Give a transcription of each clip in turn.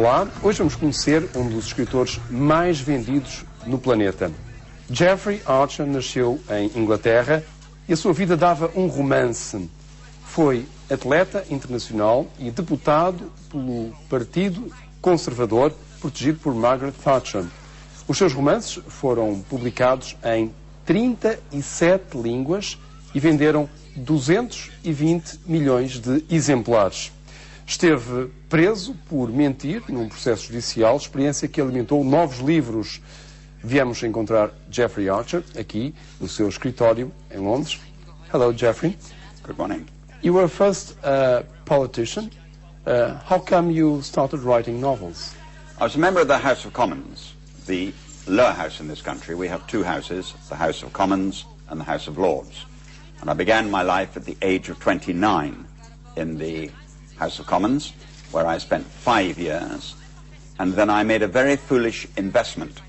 Olá, hoje vamos conhecer um dos escritores mais vendidos no planeta. Jeffrey Archer nasceu em Inglaterra e a sua vida dava um romance. Foi atleta internacional e deputado pelo Partido Conservador, protegido por Margaret Thatcher. Os seus romances foram publicados em 37 línguas e venderam 220 milhões de exemplares. Esteve preso por mentir num processo judicial, experiência que alimentou novos livros. Viemos encontrar Jeffrey Archer aqui no seu escritório em Londres. Hello, Jeffrey. Good morning. You were first a politician. How come you started writing novels? I was a member of the House of Commons, the lower house in this country. We have two houses, the House of Commons and the House of Lords. And I began my life at the age of 29 in the House of Commons, where I spent 5 years. And then I made a very foolish investment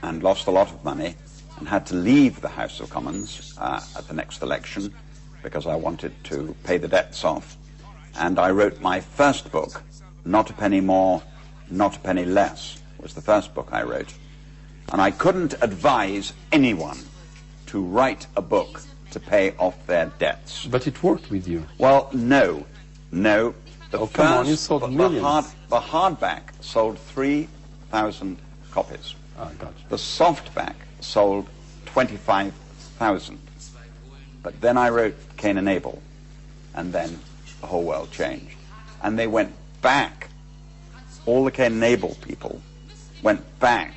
and lost a lot of money and had to leave the House of Commons at the next election because I wanted to pay the debts off. And I wrote my first book, Not a Penny More, Not a Penny Less, was the first book I wrote. And I couldn't advise anyone to write a book to pay off their debts. But it worked with you. Well, no. Oh, come on, you sold millions. The hardback sold 3,000 copies. Ah, gotcha. The softback sold 25,000. But then I wrote Cain and Abel, and then the whole world changed. And they went back. All the Cain and Abel people went back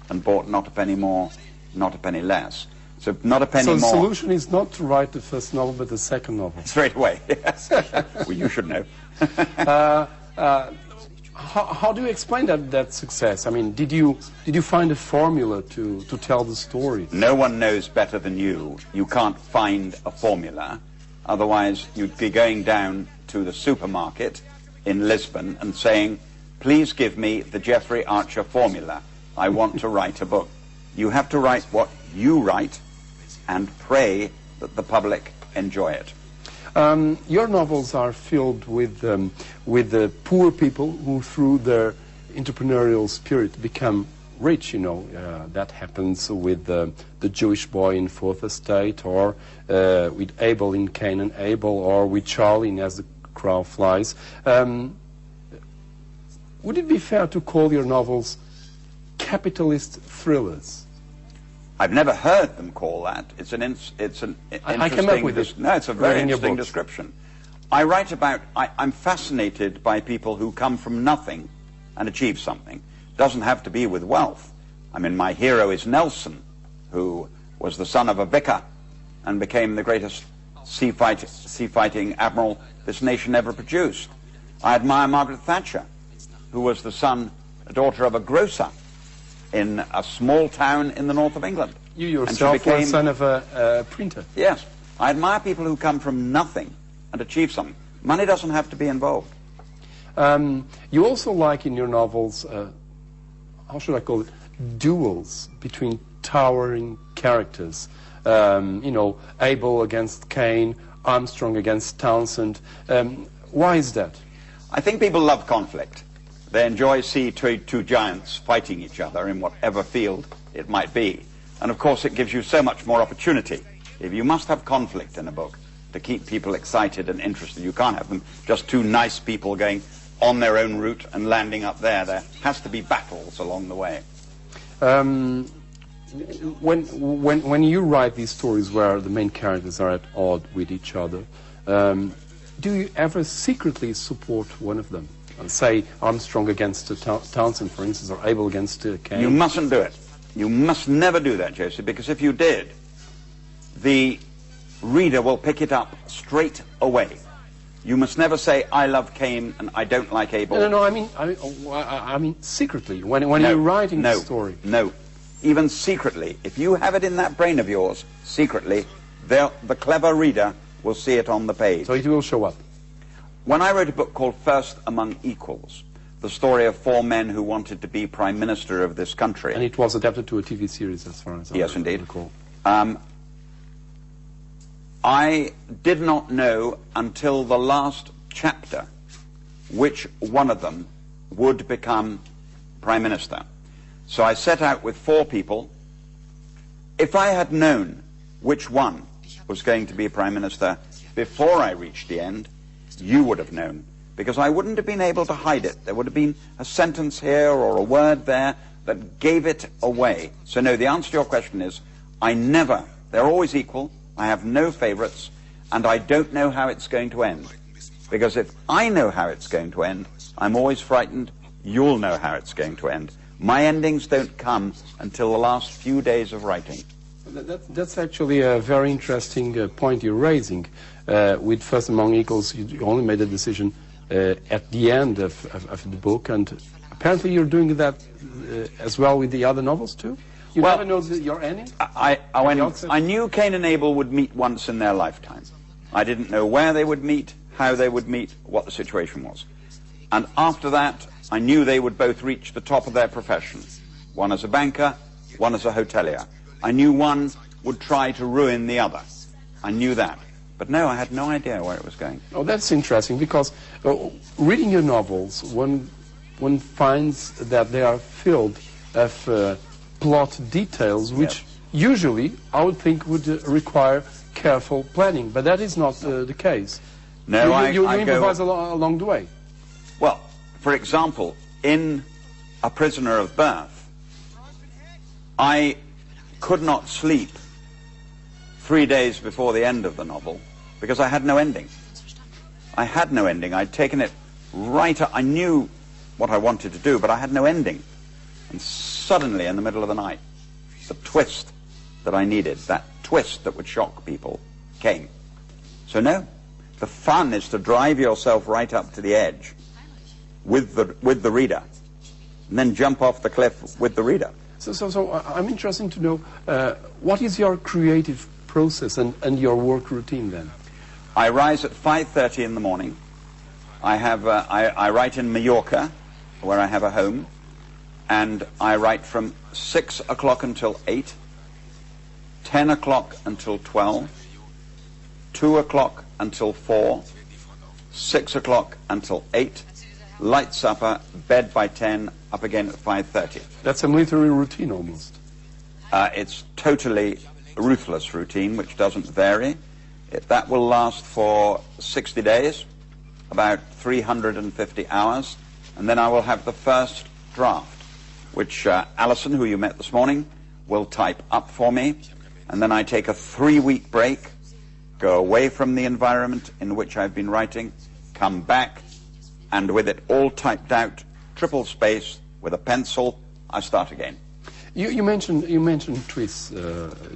and bought Not a Penny More, Not a Penny Less. So Not a Penny More. So the solution is not to write the first novel, but the second novel. Straight away, yes. Well, you should know. How do you explain that success? I mean, did you find a formula to tell the story? No one knows better than you. You can't find a formula. Otherwise, you'd be going down to the supermarket in Lisbon and saying, please give me the Jeffrey Archer formula. I want to write a book. You have to write what you write and pray that the public enjoy it. Your novels are filled with the poor people who, through their entrepreneurial spirit, become rich. You know, that happens with the Jewish boy in Fourth Estate, or with Abel in Cain and Abel, or with Charlie in As the Crow Flies. Would it be fair to call your novels capitalist thrillers? I've never heard them call that. It's an interesting. I came up with it. No, it's a very interesting description. I write about. I'm fascinated by people who come from nothing and achieve something. Doesn't have to be with wealth. I mean, my hero is Nelson, who was the son of a vicar and became the greatest sea fighting admiral this nation ever produced. I admire Margaret Thatcher, who was the daughter of a grocer in a small town in the north of England. You yourself were the son of a printer. Yes. I admire people who come from nothing and achieve something. Money doesn't have to be involved. You also like in your novels, how should I call it, duels between towering characters. You know, Abel against Cain, Armstrong against Townsend. Why is that? I think people love conflict. They enjoy seeing two giants fighting each other in whatever field it might be. And of course it gives you so much more opportunity. If you must have conflict in a book to keep people excited and interested. You can't have them just two nice people going on their own route and landing up there. There has to be battles along the way. When you write these stories where the main characters are at odds with each other, do you ever secretly support one of them? Say Armstrong against Townsend, for instance, or Abel against Cain? You mustn't do it. You must never do that, Joseph, because if you did, the reader will pick it up straight away. You must never say, I love Cain and I don't like Abel. No, I mean secretly, when you're writing the story. No, even secretly. If you have it in that brain of yours, secretly, the clever reader will see it on the page. So it will show up. When I wrote a book called First Among Equals, the story of 4 men who wanted to be Prime Minister of this country. And it was adapted to a TV series as far as I recall. I did not know until the last chapter which one of them would become Prime Minister. So I set out with 4 people. If I had known which one was going to be Prime Minister before I reached the end, you would have known, because I wouldn't have been able to hide it. There would have been a sentence here or a word there that gave it away. So no, the answer to your question is, they're always equal, I have no favorites, and I don't know how it's going to end. Because if I know how it's going to end, I'm always frightened you'll know how it's going to end. My endings don't come until the last few days of writing. That's actually a very interesting point you're raising. With First Among Equals, you only made a decision at the end of the book, and apparently you're doing that as well with the other novels too? You never know your ending? I knew Cain and Abel would meet once in their lifetime. I didn't know where they would meet, how they would meet, what the situation was. And after that, I knew they would both reach the top of their profession. One as a banker, one as a hotelier. I knew one would try to ruin the other. I knew that. But no, I had no idea where it was going. Oh, that's interesting, because reading your novels, one finds that they are filled of plot details, which usually I would think would require careful planning, but that is not the case. No, you improvise along the way. Well, for example, in A Prisoner of Birth, I could not sleep 3 days before the end of the novel because I had no ending. I had no ending. I'd taken it right up. I knew what I wanted to do, but I had no ending. And suddenly, in the middle of the night, the twist that I needed, that twist that would shock people, came. So no, the fun is to drive yourself right up to the edge with the reader, and then jump off the cliff with the reader. So I'm interested to know, what is your creative process and your work routine then? I rise at 5:30 in the morning. I write in Mallorca, where I have a home, and I write from 6 o'clock until 8, 10 o'clock until 12, 2 o'clock until 4, 6 o'clock until 8, light supper, bed by 10, up again at 5:30. That's a military routine almost. It's totally ruthless routine, which doesn't vary. That will last for 60 days, about 350 hours, and then I will have the first draft, which Alison, who you met this morning, will type up for me, and then I take a 3-week break, go away from the environment in which I've been writing, come back, and with it all typed out, triple space, with a pencil, I start again. You mentioned twists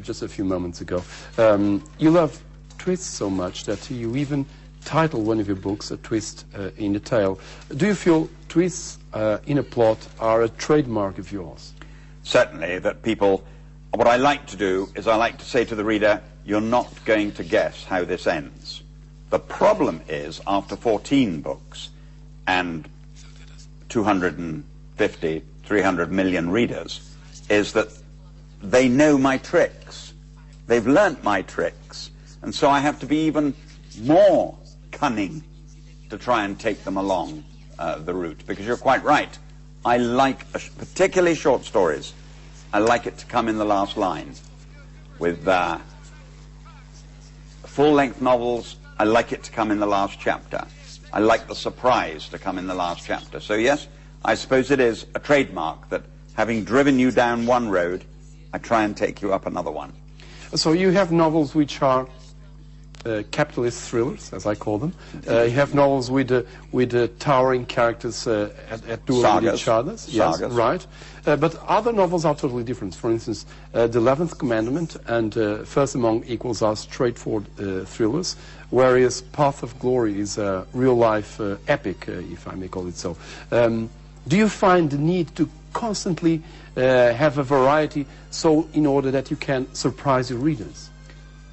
just a few moments ago. You love twists so much that you even title one of your books, A Twist in the Tale. Do you feel twists in a plot are a trademark of yours? Certainly, that people... What I like to do is I like to say to the reader, you're not going to guess how this ends. The problem is, after 14 books and 250, 300 million readers, is that they know my tricks. They've learnt my tricks. And so I have to be even more cunning to try and take them along the route. Because you're quite right. I like, particularly short stories, I like it to come in the last line. With full-length novels, I like it to come in the last chapter. I like the surprise to come in the last chapter. So yes, I suppose it is a trademark that having driven you down one road, I try and take you up another one. So you have novels which are capitalist thrillers, as I call them. You have novels with towering characters at duel with each other. Yes, Sagas. Right. But other novels are totally different. For instance, The 11th Commandment and First Among Equals are straightforward thrillers, whereas Path of Glory is a real-life epic, if I may call it so. Do you find the need to constantly have a variety so in order that you can surprise your readers?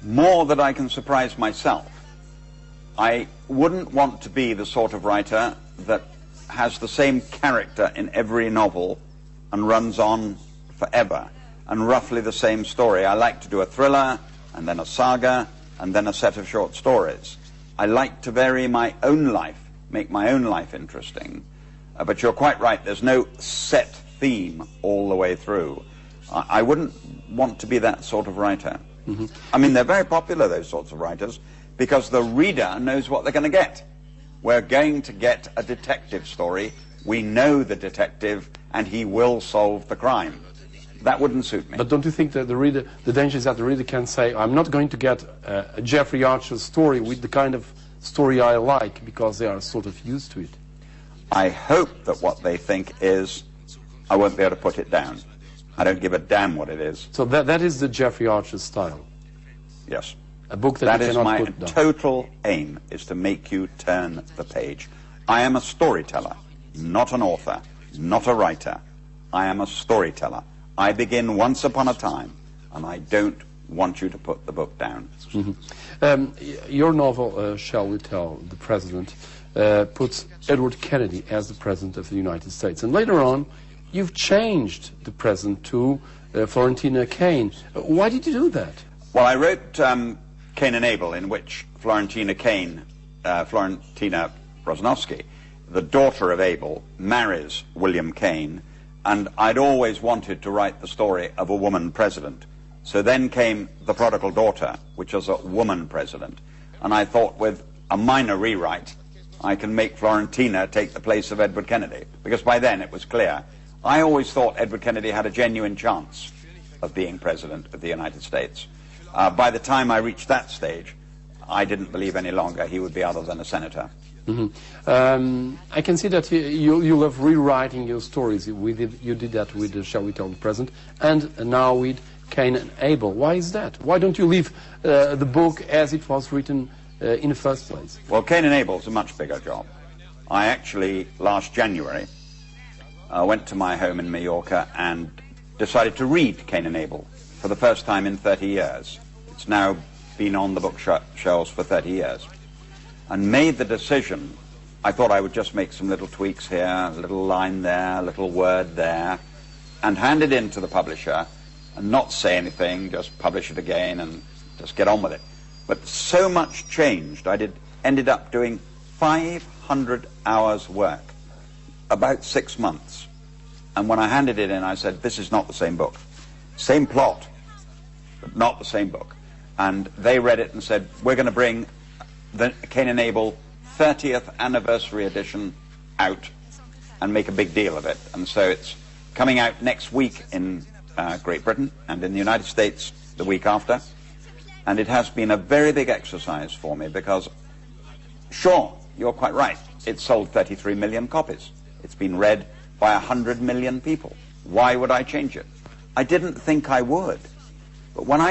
More that I can surprise myself. I wouldn't want to be the sort of writer that has the same character in every novel and runs on forever, and roughly the same story. I like to do a thriller, and then a saga, and then a set of short stories. I like to vary my own life, make my own life interesting. But you're quite right, there's no set theme all the way through. I wouldn't want to be that sort of writer. I mean, they're very popular, those sorts of writers, because the reader knows what they're going to get. We're going to get a detective story. We know the detective, and he will solve the crime. That wouldn't suit me. But don't you think that the danger is that the reader can say, I'm not going to get a Jeffrey Archer story with the kind of story I like, because they are sort of used to it? I hope that what they think is, I won't be able to put it down. I don't give a damn what it is. So that is the Jeffrey Archer style? Yes. A book that you cannot put down. That is my total aim, is to make you turn the page. I am a storyteller, not an author, not a writer. I am a storyteller. I begin once upon a time, and I don't want you to put the book down. Your novel, Shall We Tell the President, puts Edward Kennedy as the President of the United States. And later on, you've changed the President to Florentina Kane. Why did you do that? Well, I wrote Cain and Abel, in which Florentina Rosnowski, the daughter of Abel, marries William Kane, and I'd always wanted to write the story of a woman president. So then came The Prodigal Daughter, which was a woman president, and I thought, with a minor rewrite, I can make Florentina take the place of Edward Kennedy, because by then it was clear. I always thought Edward Kennedy had a genuine chance of being president of the United States. By the time I reached that stage, I didn't believe any longer he would be other than a senator. I can see that you love rewriting your stories. You did that with Shall We Tell the President, and now with Cain and Abel. Why is that? Why don't you leave the book as it was written in the first place? Well, Cain and Abel is a much bigger job. I actually, last January, went to my home in Mallorca and decided to read Cain and Abel for the first time in 30 years. It's now been on the bookshelves for 30 years. And made the decision, I thought I would just make some little tweaks here, a little line there, a little word there, and hand it in to the publisher and not say anything, just publish it again and just get on with it. But so much changed. I ended up doing 500 hours work, about 6 months. And when I handed it in, I said, this is not the same book. Same plot, but not the same book. And they read it and said, we're going to bring the Cain and Abel 30th anniversary edition out and make a big deal of it. And so it's coming out next week in Great Britain, and in the United States the week after. And it has been a very big exercise for me, because, sure, you're quite right, it's sold 33 million copies. It's been read by 100 million people. Why would I change it? I didn't think I would. But when I